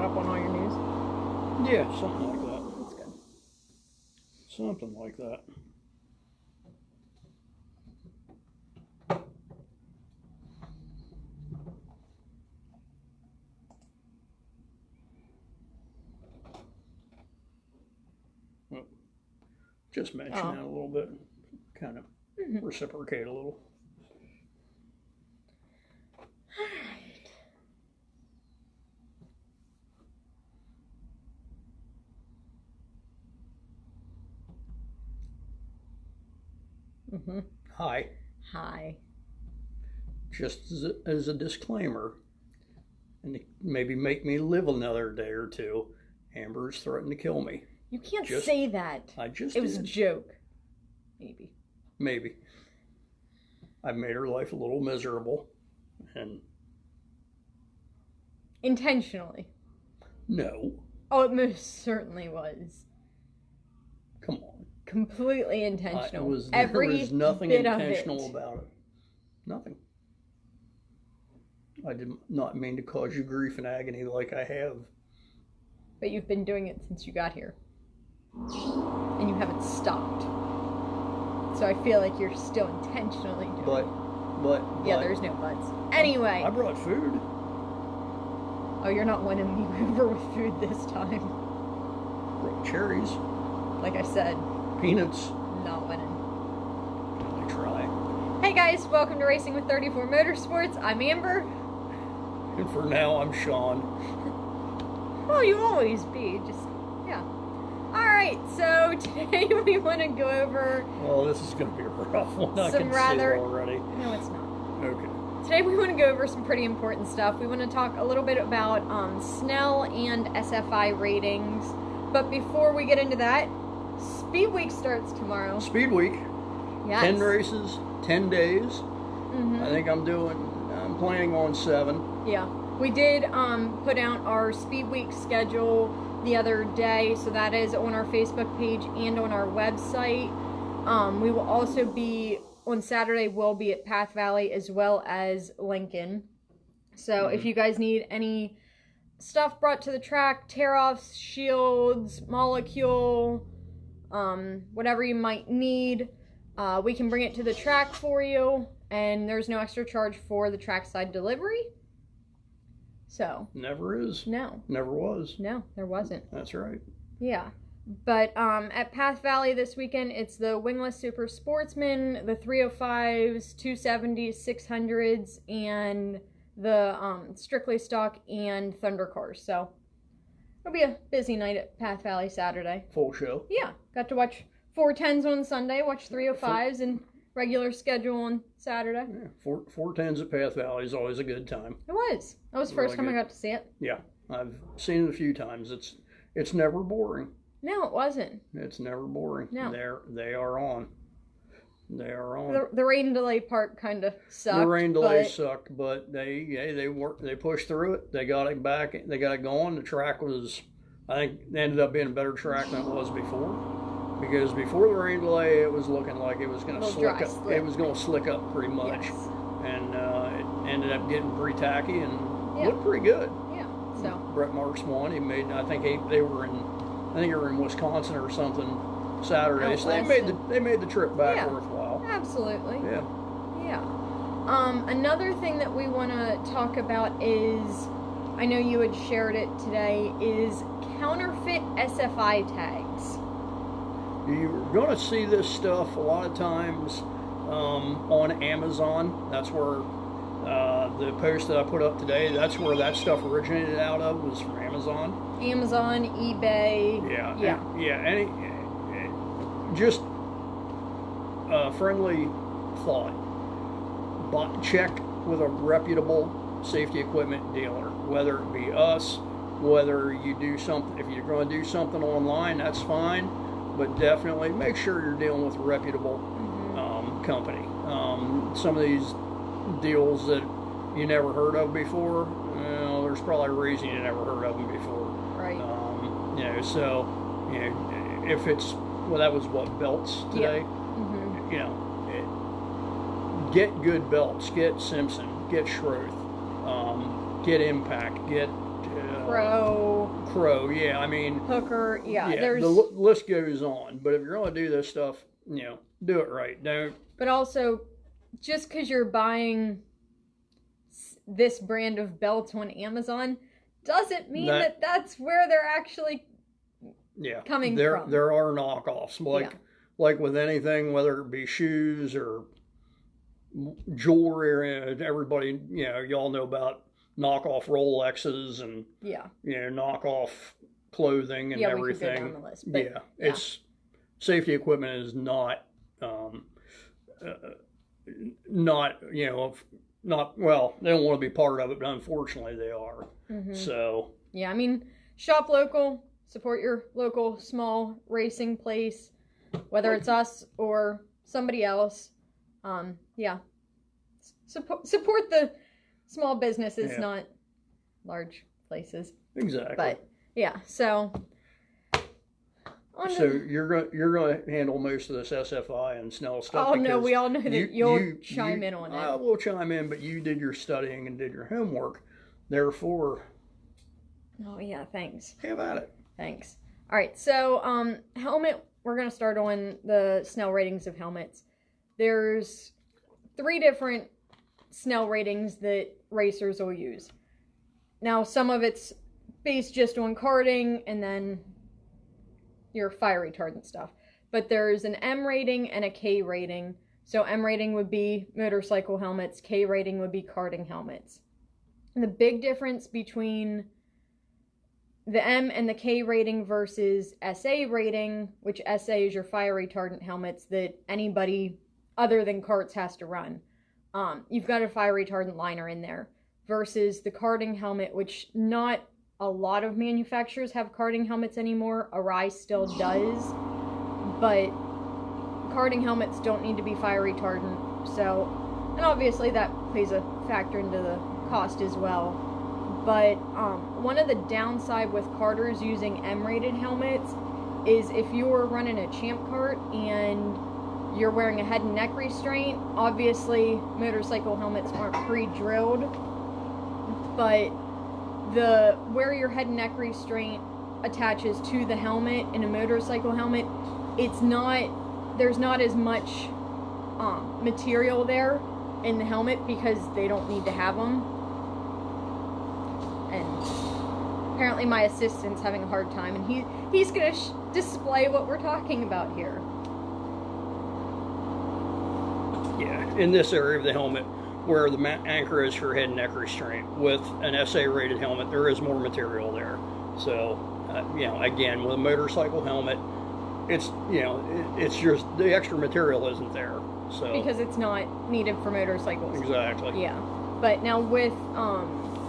up on all your news? Yeah, something like that. That's good. Something like that. Well, just mention that a little bit, kind of reciprocate a little. Hi. Hi. Just as a disclaimer, and maybe make me live another day or two, Amber's threatened to kill me. You can't say that. I just It was a joke. Maybe. Maybe. I've made her life a little miserable, and... Intentionally. No. Oh, it most certainly was. Come on. Completely intentional. There was nothing intentional about it. Nothing. I did not mean to cause you grief and agony like I have. But you've been doing it since you got here. And you haven't stopped. So I feel like you're still intentionally doing it. Yeah, there's no buts. Anyway. I brought food. Oh, you're not winning me over with food this time. Brought cherries. Like I said. Peanuts. Not winning. I try. Hey guys, welcome to Racing with 34 Motorsports. I'm Amber. And for now, I'm Sean. Well, you always be. Just, yeah. Alright, so today we want to go over... Well, this is going to be a rough one. I can see it already. No, it's not. Okay. Today we want to go over some pretty important stuff. We want to talk a little bit about Snell and SFI ratings. But before we get into that, Speed Week starts tomorrow. Speed Week. Yes. 10 races, 10 days. I think I'm planning on 7. Yeah. We did put out our Speed Week schedule the other day, so that is on our Facebook page and on our website. We will also be, on Saturday, we'll be at Path Valley as well as Lincoln. So if you guys need any stuff brought to the track, tear-offs, shields, molecule, whatever you might need, we can bring it to the track for you, and there's no extra charge for the trackside delivery. So. Never is. No. Never was. No, there wasn't. That's right. Yeah. But at Path Valley this weekend, it's the Wingless Super Sportsman, the 305s, 270s, 600s, and the Strictly Stock and Thunder cars. So it'll be a busy night at Path Valley Saturday. Full show. Yeah. Got to watch 410s on Sunday, watch 305s, and regular schedule on Saturday. Yeah, 410s at Path Valley is always a good time. It was. That was the first time I got to see it. Yeah. I've seen it a few times. It's never boring. No, it wasn't. It's never boring. No. They are on. They are on. The rain delay part kind of sucked. The rain delay sucked, but they pushed through it. They got it back. They got it going. The track was, I think, ended up being a better track than it was before. Because before the rain delay, it was looking like it was going to slick up. It was going to slick up pretty much, yes. And it ended up getting pretty tacky and looked pretty good. Yeah. So Brett Marks won. He made. I think they were in Wisconsin or something Saturday, so they made the trip back worthwhile. Absolutely. Yeah. Yeah. Another thing that we want to talk about is, I know you had shared it today, is counterfeit SFI tags. You're going to see this stuff a lot of times on Amazon. That's where the post that I put up today, that's where that stuff originated out of, was from Amazon. Amazon, eBay. Yeah. Just a friendly thought. Check with a reputable safety equipment dealer, whether it be us, whether you do something. If you're going to do something online, that's fine. But definitely make sure you're dealing with a reputable company. Some of these deals that you never heard of before, there's probably a reason you never heard of them before. Right. If it's, that was what, belts today? Yeah. Get good belts. Get Simpson. Get Schroth. Get Impact. Get Crow, yeah, I mean, Hooker, yeah. the list goes on. But if you're going to do this stuff, do it right. Don't. But also, just because you're buying this brand of belts on Amazon doesn't mean that that's where they're actually coming from. There are knockoffs, like with anything, whether it be shoes or jewelry. Everybody, y'all know about knockoff Rolexes and knockoff clothing and everything. We could go down the list, but it's safety equipment is not well, they don't want to be part of it, but unfortunately they are. So I mean, shop local, support your local small racing place, whether it's us or somebody else. Support the small businesses, not large places. Exactly. But so you're going to handle most of this SFI and Snell stuff. Oh no, we all know that you'll chime in on it. I will chime in, but you did your studying and did your homework, therefore. Oh yeah, thanks. Have at it. Thanks. All right, so helmet. We're going to start on the Snell ratings of helmets. There's 3 different Snell ratings that racers will use. Now, some of it's based just on karting and then your fire retardant stuff. But there's an M rating and a K rating. So M rating would be motorcycle helmets, K rating would be karting helmets. And the big difference between the M and the K rating versus SA rating, which SA is your fire retardant helmets that anybody other than karts has to run. You've got a fire retardant liner in there, versus the karting helmet, which not a lot of manufacturers have karting helmets anymore. Arai still does, but karting helmets don't need to be fire retardant. So, and obviously that plays a factor into the cost as well. But one of the downside with karters using M-rated helmets is if you're running a champ kart and you're wearing a head and neck restraint, obviously motorcycle helmets aren't pre-drilled, but where your head and neck restraint attaches to the helmet in a motorcycle helmet, there's not as much material there in the helmet because they don't need to have them. And apparently my assistant's having a hard time, and he's gonna display what we're talking about here. Yeah, in this area of the helmet, where the anchor is for head and neck restraint, with an SA rated helmet, there is more material there. So, again, with a motorcycle helmet, it's it's just the extra material isn't there. So because it's not needed for motorcycles. Exactly. Yeah, but now with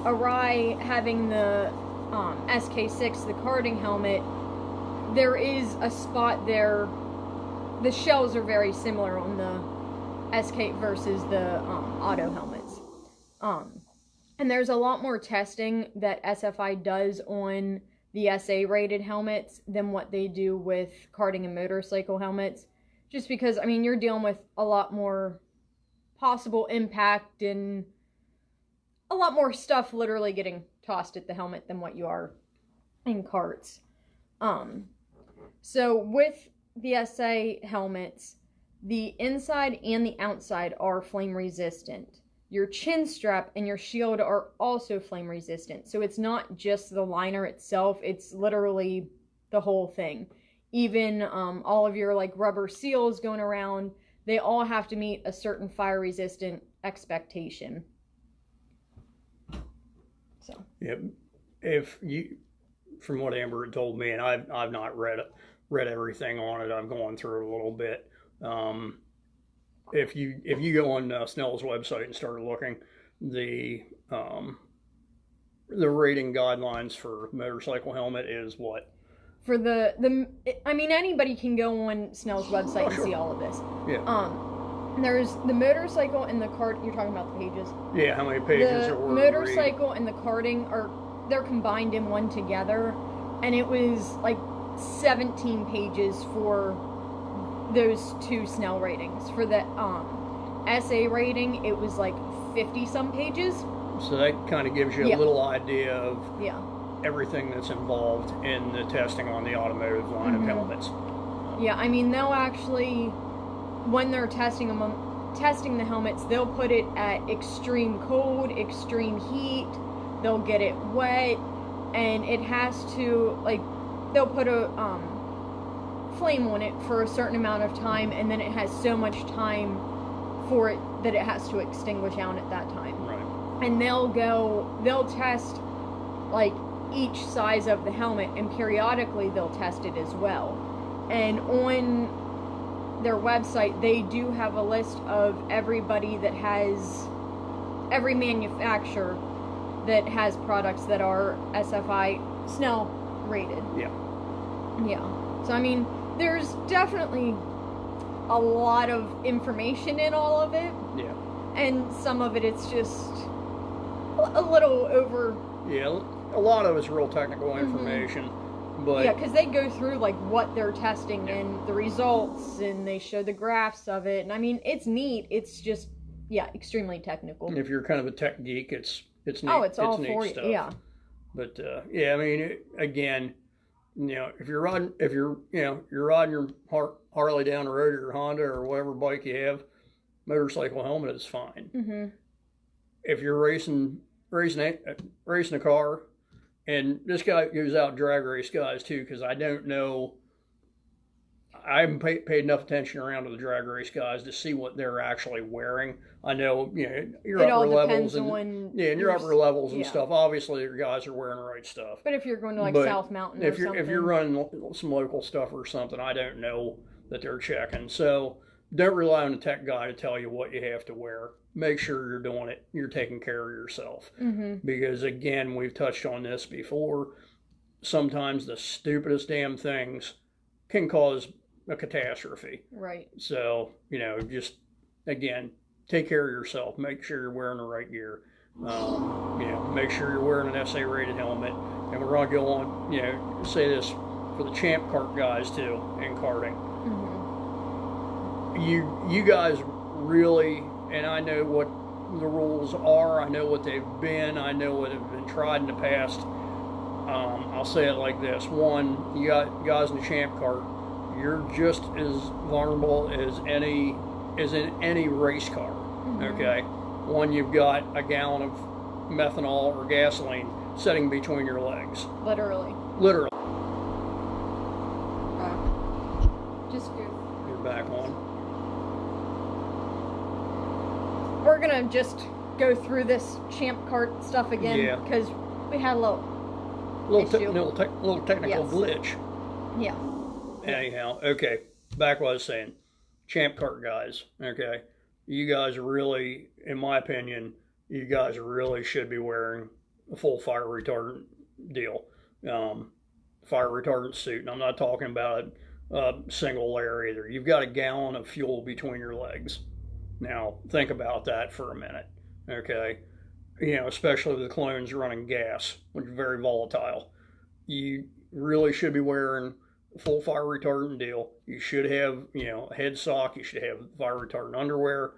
Arai having the SK6, the karting helmet, there is a spot there. The shells are very similar on the SK versus the auto helmets. And there's a lot more testing that SFI does on the SA rated helmets than what they do with karting and motorcycle helmets. Just because, I mean, you're dealing with a lot more possible impact and a lot more stuff literally getting tossed at the helmet than what you are in karts. So with the SA helmets, the inside and the outside are flame resistant. Your chin strap and your shield are also flame resistant. So it's not just the liner itself, it's literally the whole thing. Even all of your like rubber seals going around, they all have to meet a certain fire resistant expectation. So yep. If you, from what Amber had told me, and I've not read everything on it, I've gone through it a little bit. If you go on Snell's website and start looking, the rating guidelines for motorcycle helmet is what? For I mean, anybody can go on Snell's website and see all of this. Yeah. There's the motorcycle and the kart. You're talking about the pages. Yeah, how many pages the are worth motorcycle and the karting they're combined in one together, and it was like 17 pages for those 2 Snell ratings. For the SA rating, it was like 50 some pages. So that kind of gives you a little idea of everything that's involved in the testing on the automotive line of helmets. Yeah, I mean, they'll actually, when they're testing the helmets, they'll put it at extreme cold, extreme heat. They'll get it wet, and it has to, like, they'll put a flame on it for a certain amount of time, and then it has so much time for it that it has to extinguish out at that time. Right. And they'll test like each size of the helmet, and periodically they'll test it as well. And on their website, they do have a list of everybody that has, every manufacturer that has products that are SFI Snell rated. Yeah. Yeah. So I mean, there's definitely a lot of information in all of it. Yeah. And some of it, it's just a little over. Yeah, a lot of it's real technical information, but yeah, because they go through like what they're testing and the results, and they show the graphs of it. And I mean, it's neat. It's just extremely technical. if you're kind of a tech geek, it's neat. Oh, it's all neat for you. stuff. Yeah. But yeah, I mean, again, if you're riding your Harley down the road, or your Honda or whatever bike you have, motorcycle helmet is fine. If you're racing a car, and this guy goes out and drag race guys too, because I don't know, I haven't paid enough attention around to the drag race guys to see what they're actually wearing. I know, your upper levels and your upper levels and stuff. Obviously, your guys are wearing the right stuff. But if you're going to like South Mountain, if you're running some local stuff or something, I don't know that they're checking. So don't rely on the tech guy to tell you what you have to wear. Make sure you're doing it. You're taking care of yourself. Because again, we've touched on this before. Sometimes the stupidest damn things can cause a catastrophe. Right. So, just again, take care of yourself. Make sure you're wearing the right gear. Make sure you're wearing an SA rated helmet. And we're going to go on, say this for the Champ Kart guys too in karting. You guys really, and I know what the rules are, I know what they've been, I know what have been tried in the past. I'll say it like this. One, you got guys in the Champ Kart, you're just as vulnerable as in any race car. Okay? One, you've got a gallon of methanol or gasoline sitting between your legs. Literally. Just go. You're back on. We're gonna just go through this Champ Kart stuff again because we had a little technical glitch. Yeah. Anyhow, okay. Back what I was saying. Champ Kart guys. Okay, you guys really, in my opinion, you guys really should be wearing a full fire retardant deal, fire retardant suit. And I'm not talking about a single layer either. You've got a gallon of fuel between your legs. Now, think about that for a minute, okay? Especially with the clones running gas, which is very volatile. You really should be wearing a full fire retardant deal. You should have, a head sock. You should have fire retardant underwear.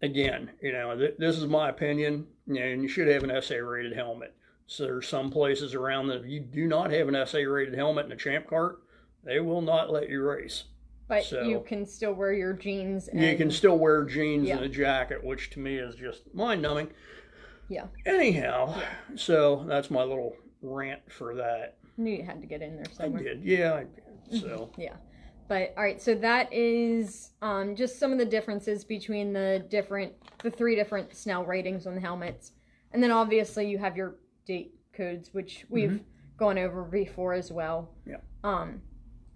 Again, this is my opinion, and you should have an SA rated helmet. So there's some places around that if you do not have an SA rated helmet in a Champ Kart, they will not let you race. But you can still wear your jeans. You can still wear jeans and a jacket, which to me is just mind-numbing. Yeah. Anyhow, so that's my little rant for that. I knew you had to get in there somewhere. I did. Yeah, I did. So. Yeah. But, all right, so that is just some of the differences between the 3 different Snell ratings on the helmets. And then, obviously, you have your date codes, which we've gone over before as well. Yeah.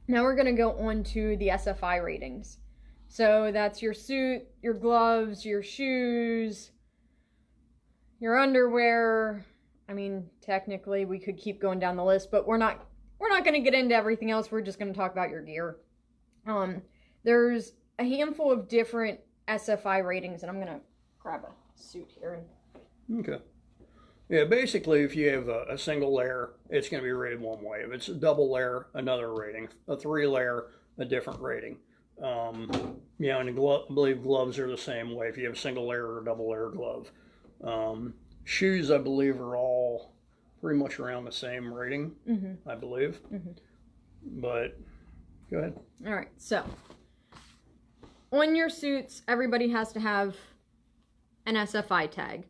Now we're going to go on to the SFI ratings. So that's your suit, your gloves, your shoes, your underwear. I mean, technically we could keep going down the list, but we're not going to get into everything else. We're just going to talk about your gear. There's a handful of different SFI ratings, and I'm going to grab a suit here. Okay. Yeah, basically, if you have a single layer, it's going to be rated one way. If it's a double layer, another rating. A 3-layer, a different rating. And I believe gloves are the same way if you have a single layer or a double layer glove. Shoes, I believe, are all pretty much around the same rating, I believe. But go ahead. All right, so on your suits, everybody has to have an SFI tag.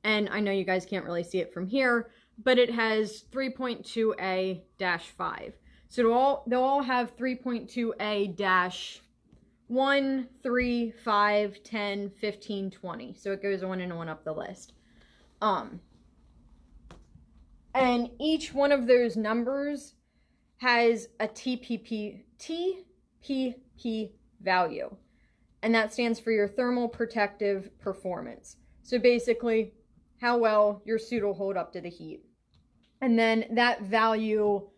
And I know you guys can't really see it from here, but it has 3.2A-5. So they'll all have 3.2A-1, 3, 5, 10, 15, 20. So it goes on and on up the list. And each one of those numbers has a TPP value. And that stands for your thermal protective performance. So basically, how well your suit will hold up to the heat. And then that value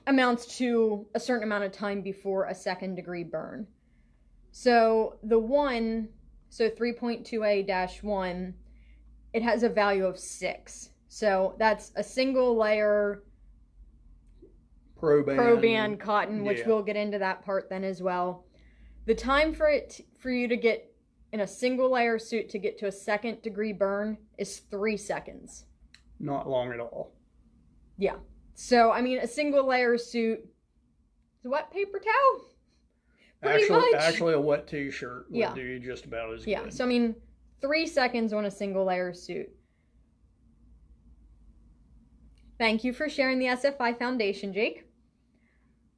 amounts to a certain amount of time before a 2nd degree burn. So the 3.2A-1, it has a value of 6. So that's a single layer Pro-Band cotton, which we'll get into that part then as well. The time for you to get in a single layer suit to get to a 2nd degree burn is 3 seconds. Not long at all. Yeah. So, I mean, a single layer suit is a wet paper towel. Pretty much. Actually, a wet t-shirt would do you just about as good. Yeah. So, I mean, 3 seconds on a single layer suit. Thank you for sharing the SFI Foundation, Jake.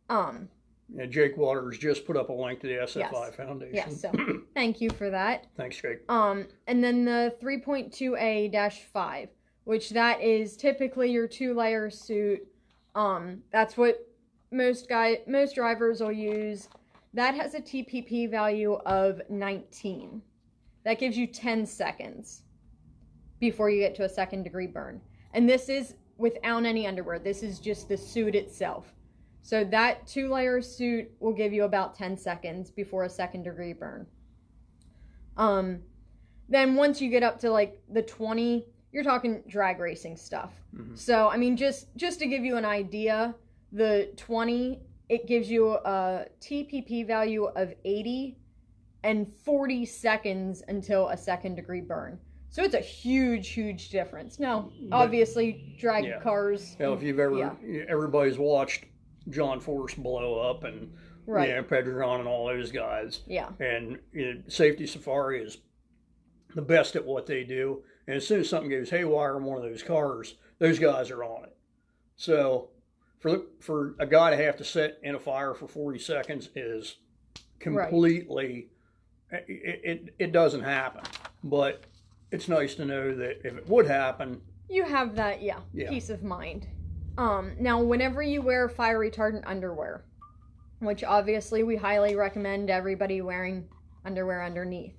Yeah, Jake Waters just put up a link to the SFI Foundation. Yes, so thank you for that. Thanks, Jake. And then the 3.2A-5, which that is typically your 2-layer suit. That's what most drivers will use. That has a TPP value of 19. That gives you 10 seconds before you get to a 2nd degree burn. And this is without any underwear. This is just the suit itself. So that 2-layer suit will give you about 10 seconds before a 2nd degree burn. Then once you get up to like the 20, you're talking drag racing stuff. So, I mean, just to give you an idea, the 20, it gives you a TPP value of 80 and 40 seconds until a 2nd degree burn. So it's a huge, huge difference. Now, obviously, drag cars. Now, if you've ever, everybody's watched John Force blow up and Pedron and all those guys. Yeah. And Safety Safari is the best at what they do. And as soon as something goes haywire in one of those cars, those guys are on it. So for a guy to have to sit in a fire for 40 seconds is completely, it doesn't happen. But it's nice to know that if it would happen, you have that, peace of mind. Now, whenever you wear fire retardant underwear, which obviously we highly recommend everybody wearing underwear underneath,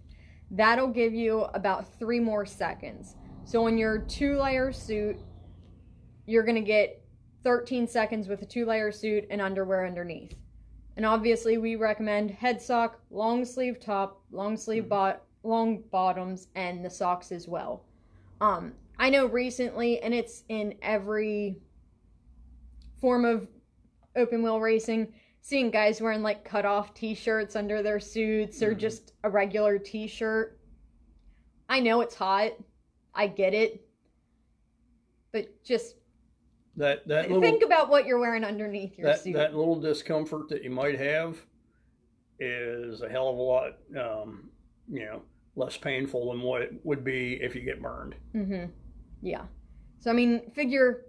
that'll give you about 3 more seconds. So on your 2-layer suit, you're going to get 13 seconds with a 2-layer suit and underwear underneath. And obviously we recommend head sock, long sleeve top, long sleeve long bottoms, and the socks as well. I know recently, and it's in every form of open wheel racing, seeing guys wearing like cut off t-shirts under their suits or just a regular t-shirt. I know it's hot. I get it. But just think about what you're wearing underneath your suit. That little discomfort that you might have is a hell of a lot, less painful than what it would be if you get burned. Yeah. So, I mean, figure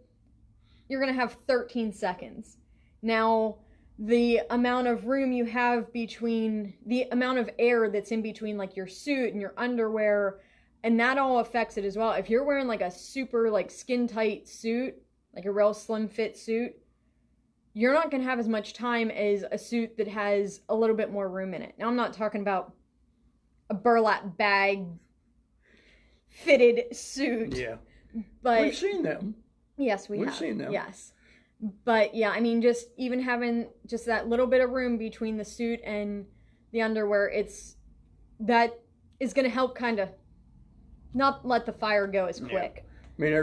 you're going to have 13 seconds. Now, the amount of room you have between, the amount of air that's in between like your suit and your underwear, and that all affects it as well. If you're wearing like a super like skin tight suit, like a real slim fit suit, you're not going to have as much time as a suit that has a little bit more room in it. Now, I'm not talking about a burlap bag fitted suit. Yeah. But we've seen them. Yes, we've seen them. Yes. But yeah, I mean, just even having just that little bit of room between the suit and the underwear, that is going to help kind of not let the fire go as quick. I mean,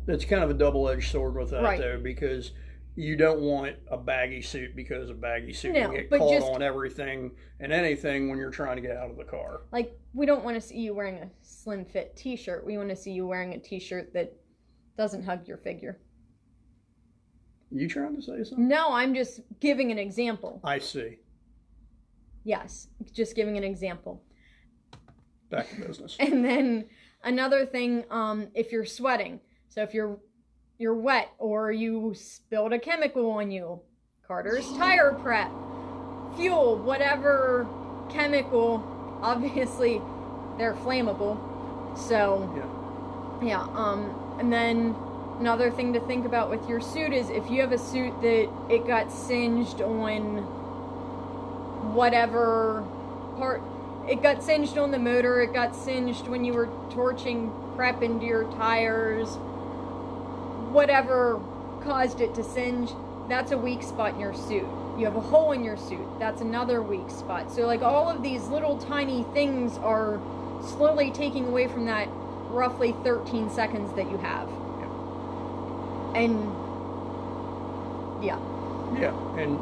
that's kind of a double-edged sword with that, though, because you don't want a baggy suit because a baggy suit can get caught on everything and anything when you're trying to get out of the car. Like, we don't want to see you wearing a slim fit t-shirt. We want to see you wearing a t-shirt that doesn't hug your figure. You trying to say something? No, I'm just giving an example. I see. Yes, just giving an example. Back to business. And then another thing, if you're sweating, so if you're wet or you spilled a chemical on you, Carter's tire prep, fuel, whatever chemical, obviously they're flammable. So yeah, and then another thing to think about with your suit is if you have a suit that it got singed on whatever part, it got singed on the motor, it got singed when you were torching prep into your tires, whatever caused it to singe, that's a weak spot in your suit. You have a hole in your suit, that's another weak spot. So like all of these little tiny things are slowly taking away from that roughly 13 seconds that you have. And and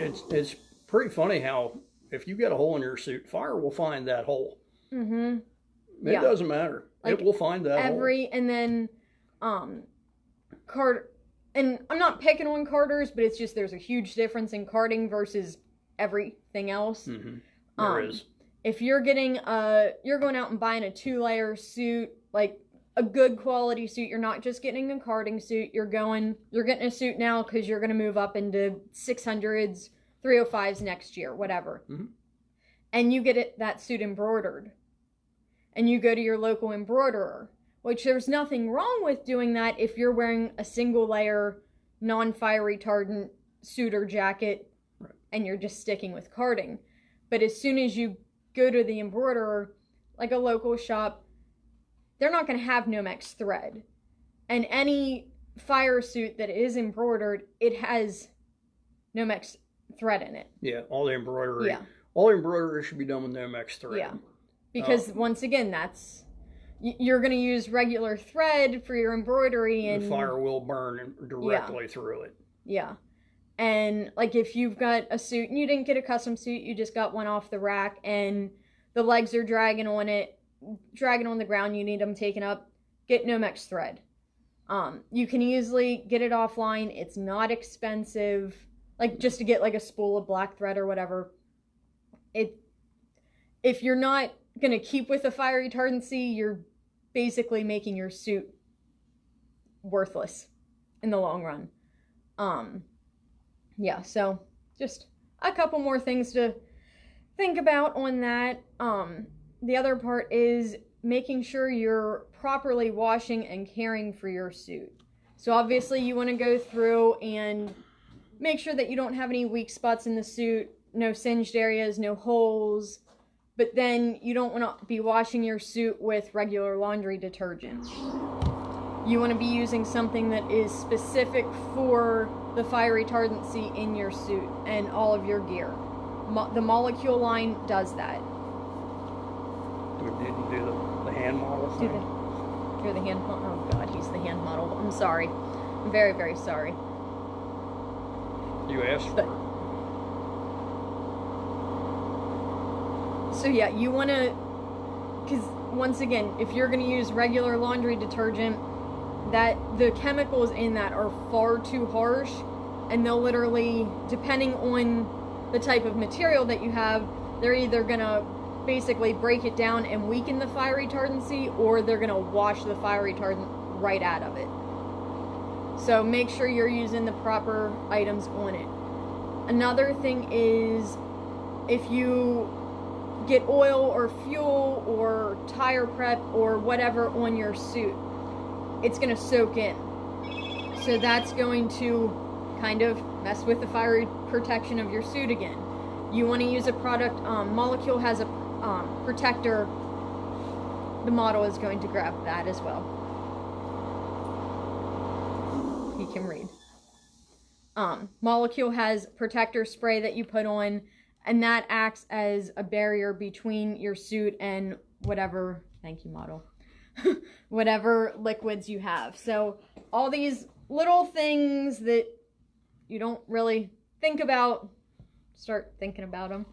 it's pretty funny how if you get a hole in your suit, fire will find that hole. It doesn't matter. Like it will find that hole. And then and I'm not picking on carters, but it's just there's a huge difference in karting versus everything else. There is. If you're getting you're going out and buying a 2-layer suit, like a good quality suit, you're not just getting a karting suit, you're getting a suit now because you're going to move up into 600s, 305s next year, whatever. And you get that suit embroidered. And you go to your local embroiderer, which there's nothing wrong with doing that if you're wearing a single layer, non-fire retardant suit or jacket, and you're just sticking with karting. But as soon as you go to the embroiderer, like a local shop, they're not going to have Nomex thread. And any fire suit that is embroidered, it has Nomex thread in it. Yeah, all the embroidery. All embroidery should be done with Nomex thread. Yeah, because once again, you're going to use regular thread for your embroidery, and the fire will burn directly through it. Yeah. And like if you've got a suit and you didn't get a custom suit, you just got one off the rack and the legs are dragging on the ground, you need them taken up, get Nomex thread. You can easily get it offline. It's not expensive. Like just to get like a spool of black thread or whatever. If you're not going to keep with the fire retardancy, you're basically making your suit worthless in the long run. Yeah, so just a couple more things to think about on that. The other part is making sure you're properly washing and caring for your suit. So obviously you want to go through and make sure that you don't have any weak spots in the suit, no singed areas, no holes, but then you don't want to be washing your suit with regular laundry detergent. You want to be using something that is specific for the fire retardancy in your suit and all of your gear. The Molecule line does that. Did you do the hand model thing? You're the hand model. Oh God, he's the hand model. I'm sorry. I'm very, very sorry. You asked for it. So yeah, you want to, because once again, if you're going to use regular laundry detergent, that the chemicals in that are far too harsh, and they'll literally, depending on the type of material that you have, they're either going to basically break it down and weaken the fire retardancy, or they're going to wash the fire retardant right out of it. So make sure you're using the proper items on it. Another thing is, if you get oil or fuel or tire prep or whatever on your suit, it's going to soak in. So that's going to kind of mess with the fire protection of your suit again. You want to use a product, Molecule has a protector. The model is going to grab that as well. He can read. Molecule has protector spray that you put on, and that acts as a barrier between your suit and whatever, thank you model, whatever liquids you have. So all these little things that you don't really think about, start thinking about them.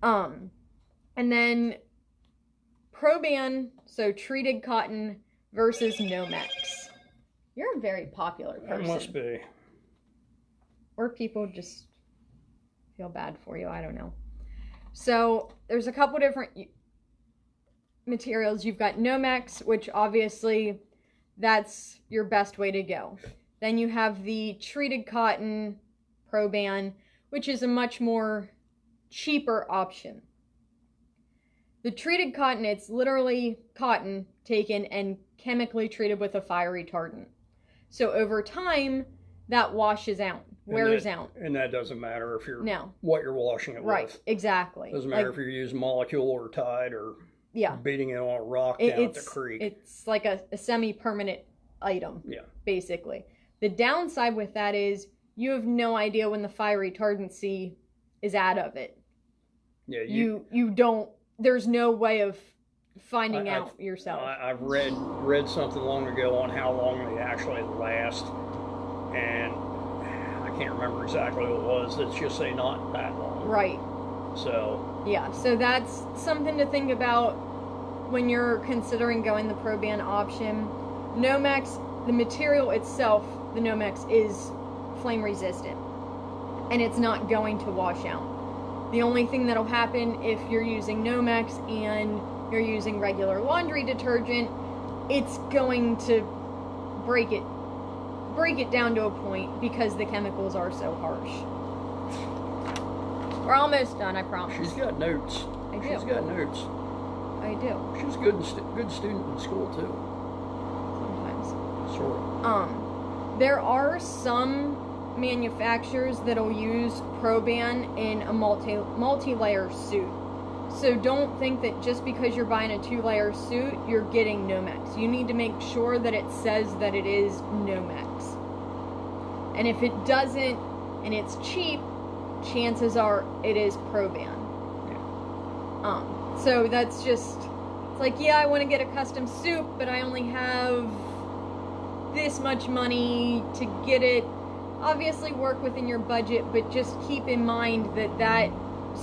And then Proban, so treated cotton, versus Nomex. You're a very popular person. It must be. Or people just feel bad for you. I don't know. So there's a couple different materials. You've got Nomex, which obviously that's your best way to go. Then you have the treated cotton Proban, which is a much more cheaper option. The treated cotton, it's literally cotton taken and chemically treated with a fire retardant. So over time, that washes out, wears out. And that doesn't matter if you're No. what you're washing it Right, with. exactly. Doesn't matter if you're using molecule or Tide or beating it on a rock down at the creek. It's like a semi-permanent item, basically. The downside with that is you have no idea when the fire retardancy is out of it. Yeah, you don't. There's no way of finding out yourself. I've read something long ago on how long they actually last, and I can't remember exactly what it was. Let's just say not that long. Right. So. Yeah, so that's something to think about when you're considering going the Proban option. Nomex, the material itself, the Nomex is flame resistant, and it's not going to wash out. The only thing that'll happen if you're using Nomex and you're using regular laundry detergent, it's going to break it down to a point because the chemicals are so harsh. We're almost done, I promise. She's got notes. I do. She's got notes. I do. She was a good student in school too. Sometimes. Sort of. There are some manufacturers that'll use Proban in a multi-layer suit. So don't think that just because you're buying a 2-layer suit, you're getting Nomex. You need to make sure that it says that it is Nomex. And if it doesn't, and it's cheap, chances are it is Proban. Yeah. So that's just, it's like, yeah, I want to get a custom suit, but I only have this much money to get it. Obviously work within your budget, but just keep in mind that that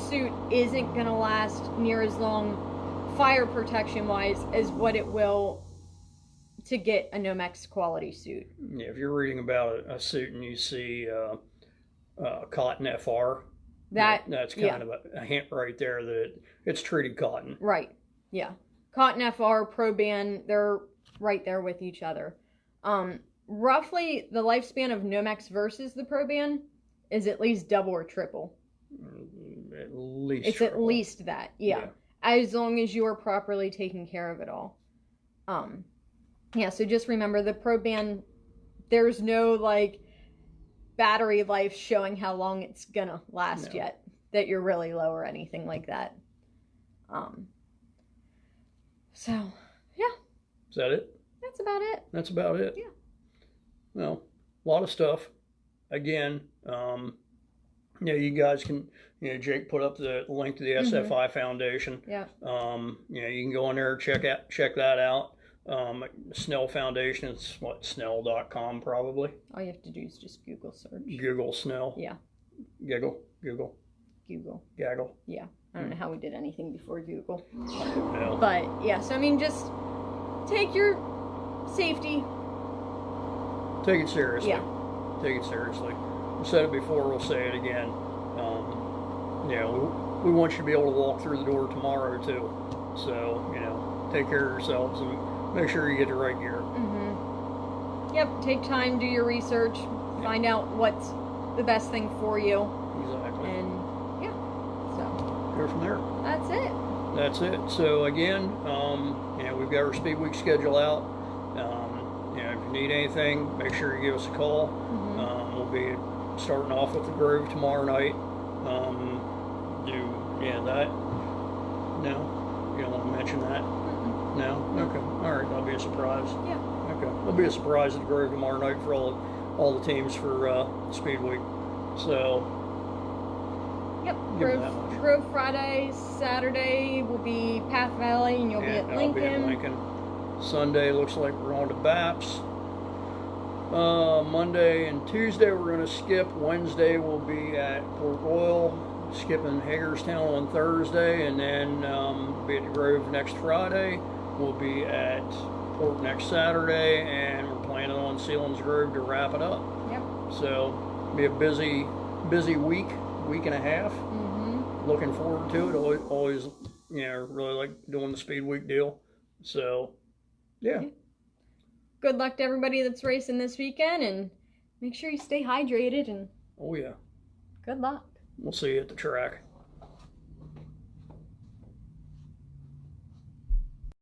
suit isn't going to last near as long fire protection wise as what it will to get a Nomex quality suit. Yeah, if you're reading about a suit and you see cotton FR, that's kind of a hint right there that it's treated cotton. Right, yeah. Cotton FR, Proban, they're right there with each other. Roughly, the lifespan of Nomex versus the Proban is at least double or triple. At least it's triple. At least that, yeah. As long as you are properly taking care of it all. Yeah, so just remember the Proban, there's no like battery life showing how long it's gonna last yet, that you're really low or anything like that. So, yeah. Is that it? That's about it. That's about it. Yeah. Well, a lot of stuff. Again, you guys can, Jake put up the link to the SFI Foundation. Yeah. You can go in there, check that out. Snell Foundation, it's snell.com probably. All you have to do is just Google search. Google Snell. Yeah. Google. Gaggle. Yeah. I don't know how we did anything before Google. I don't know. But, yeah, so I mean, just take your safety. Take it seriously. Yeah. Take it seriously. We said it before, we'll say it again. We want you to be able to walk through the door tomorrow too. So, take care of yourselves and make sure you get the right gear. Yep, take time, do your research, find out what's the best thing for you. Exactly. And, yeah, so. Go from there. That's it. That's it. So, again, we've got our Speed Week schedule out. If you need anything, make sure you give us a call. We'll be starting off with the Grove tomorrow night. That? No? You don't want to mention that? No? Okay. All right. That'll be a surprise. Yeah. Okay. There'll be a surprise at the Grove tomorrow night for all the teams for Speed Week. So. Yep. Grove Friday, Saturday will be Path Valley, and you'll be at Lincoln. I'll be at Lincoln. Sunday looks like we're on to Baps. Monday and Tuesday we're going to skip. Wednesday we'll be at Port Royal, skipping Hagerstown on Thursday, and then be at the Grove next Friday. We'll be at Newport next Saturday, and we're planning on Sealands Grove to wrap it up. Yep. So be a busy week and a half. Mm-hmm. Looking forward to it. Always, really like doing the Speed Week deal. So, yeah. Good luck to everybody that's racing this weekend, and make sure you stay hydrated, and Oh, yeah. good luck. We'll see you at the track.